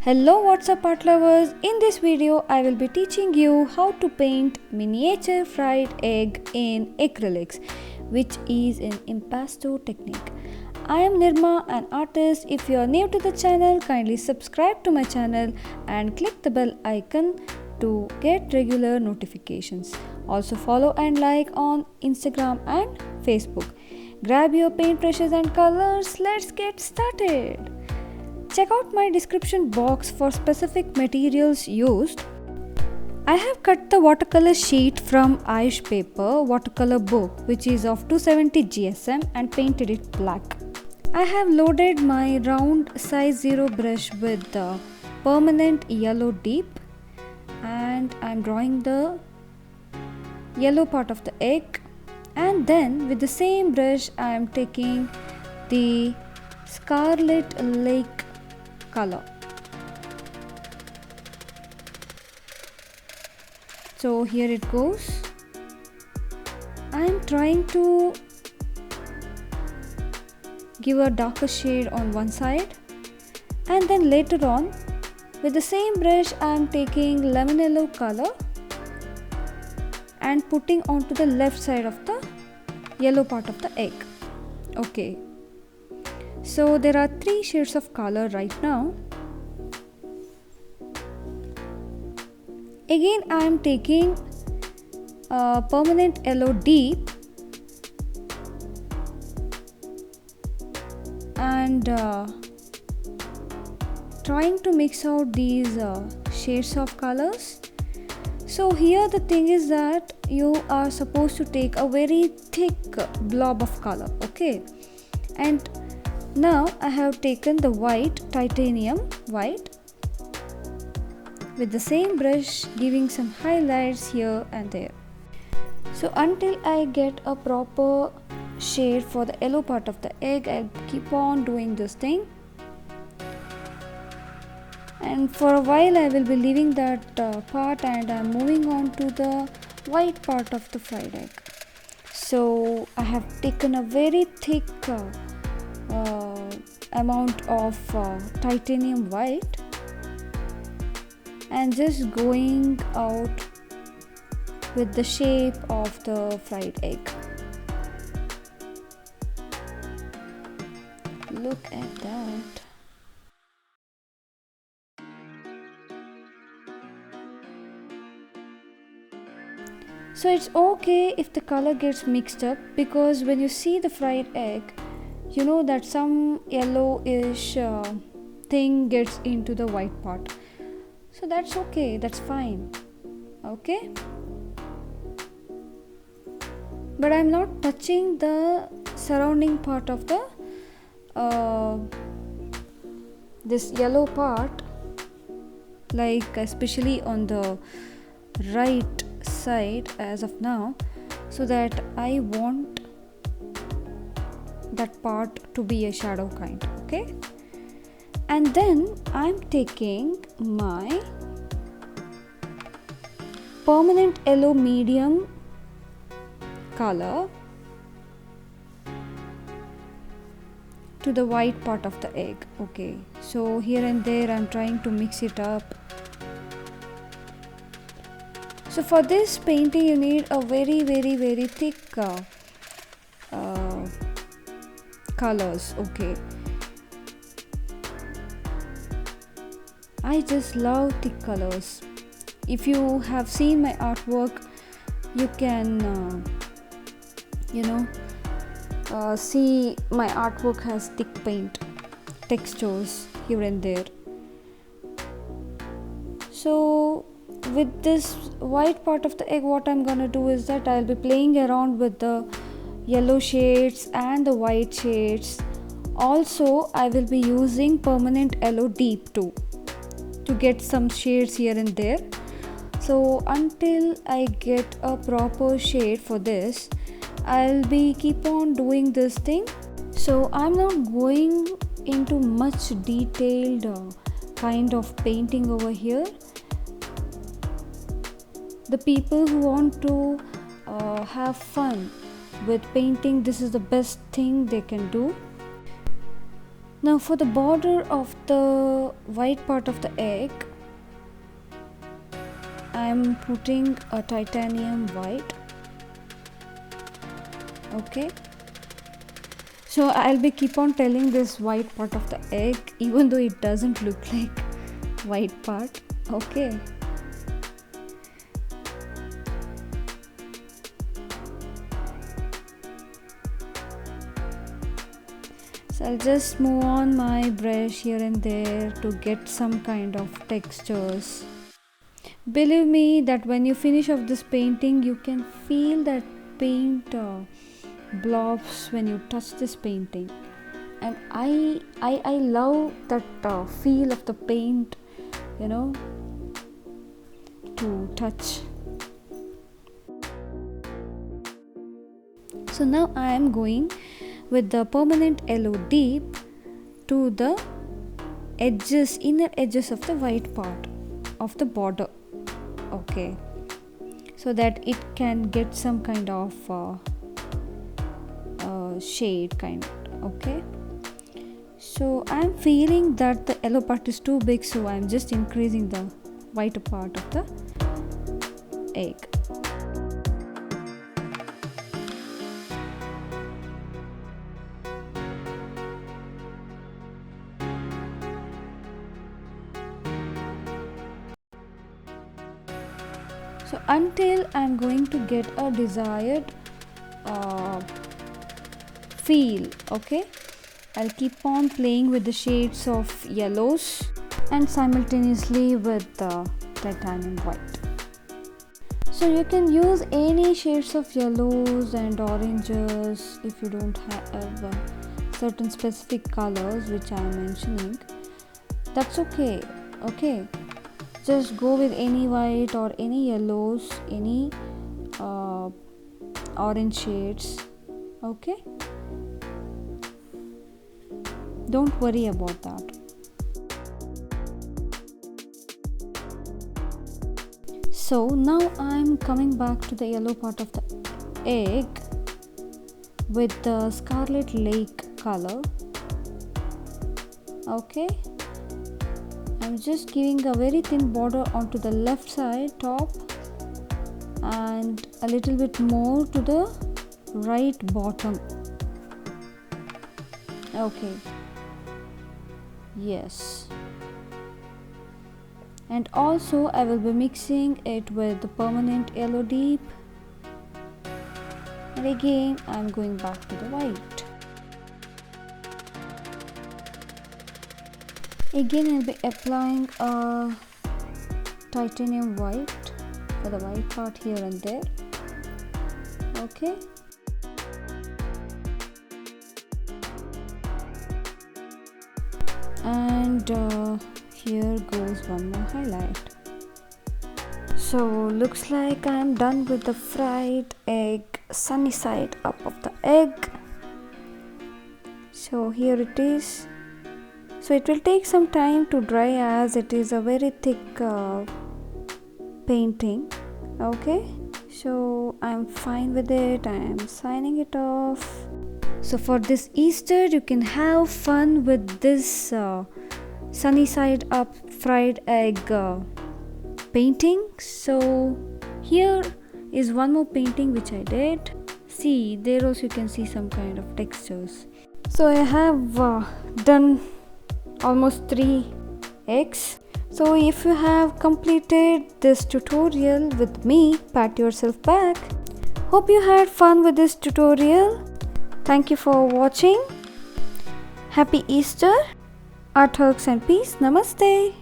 Hello, what's up Artlovers? In this video I will be teaching you how to paint miniature fried egg in acrylics, which is an impasto technique. I am Nirma, an artist. If you are new to the channel, kindly subscribe to my channel and click the bell icon to get regular notifications. Also follow and like on Instagram and Facebook. Grab your paintbrushes and colors. Let's get started. Check out my description box for specific materials used. I have cut the watercolor sheet from Ayush Paper watercolor book, which is of 270 GSM, and painted it black. I have loaded my round size 0 brush with the permanent yellow deep, and I am drawing the yellow part of the egg, and then with the same brush I am taking the Scarlet lake color. So here it goes. I am trying to give a darker shade on one side, and then later on with the same brush I am taking lemon yellow color and putting onto the left side of the yellow part of the egg. Okay. So there are 3 shades of color right now. Again I am taking a permanent yellow deep and trying to mix out these shades of colors. So here the thing is that you are supposed to take a very thick blob of color, okay? And now I have taken the white, titanium white, with the same brush giving some highlights here and there. So until I get a proper shade for the yellow part of the egg, I'll keep on doing this thing. And for a while I will be leaving that part, and I'm moving on to the white part of the fried egg. So I have taken a very thick amount of titanium white and just going out with the shape of the fried egg. Look at that. So it's okay if the color gets mixed up, because when you see the fried egg, you know that some yellowish thing gets into the white part. So that's okay, that's fine. Okay? But I'm not touching the surrounding part of the this yellow part, like especially on the right side as of now, so that I want that part to be a shadow kind, okay? And then I'm taking my permanent yellow medium color to the white part of the egg. Okay, so here and there I'm trying to mix it up. So for this painting you need a very thick colors. Okay, I just love thick colors. If you have seen my artwork, you can see my artwork has thick paint textures here and there. So with this white part of the egg, what I'm gonna do is that I'll be playing around with the yellow shades and the white shades. Also I will be using permanent yellow deep too, to get some shades here and there. So until I get a proper shade for this, I'll be keep on doing this thing. So I'm not going into much detailed kind of painting over here. The people who want to have fun with painting, this is the best thing they can do. Now for the border of the white part of the egg, I am putting a titanium white. Okay, so I'll be keep on telling this white part of the egg even though it doesn't look like white part. Okay, so I'll just move on my brush here and there to get some kind of textures. Believe me that when you finish off this painting, you can feel that paint blobs when you touch this painting, and I love that feel of the paint, you know, to touch. So now I am going with the permanent yellow deep to the edges, inner edges of the white part of the border. Okay, so that it can get some kind of shade kind. Okay, so I'm feeling that the yellow part is too big, so I'm just increasing the white part of the egg. So until I'm going to get a desired feel, okay, I'll keep on playing with the shades of yellows and simultaneously with the titanium white. So you can use any shades of yellows and oranges if you don't have certain specific colors which I am mentioning. That's okay. Okay, just go with any white or any yellows, any orange shades. Okay, don't worry about that. So now I'm coming back to the yellow part of the egg with the Scarlet Lake color. Okay, I'm just giving a very thin border onto the left side top and a little bit more to the right bottom. Okay, yes, and also I will be mixing it with the permanent yellow deep, and again I'm going back to the white. Again I'll be applying a titanium white for the white part here and there. Okay, and here goes one more highlight. So looks like I'm done with the fried egg, sunny side up of the egg. So here it is. So it will take some time to dry as it is a very thick painting. Okay, so I'm fine with it. I am signing it off. So for this Easter you can have fun with this sunny side up fried egg painting. So here is one more painting which I did. See, there also you can see some kind of textures. So I have done almost 3 eggs. So if you have completed this tutorial with me, pat yourself back. Hope you had fun with this tutorial. Thank you for watching. Happy Easter. Art hugs and peace. Namaste.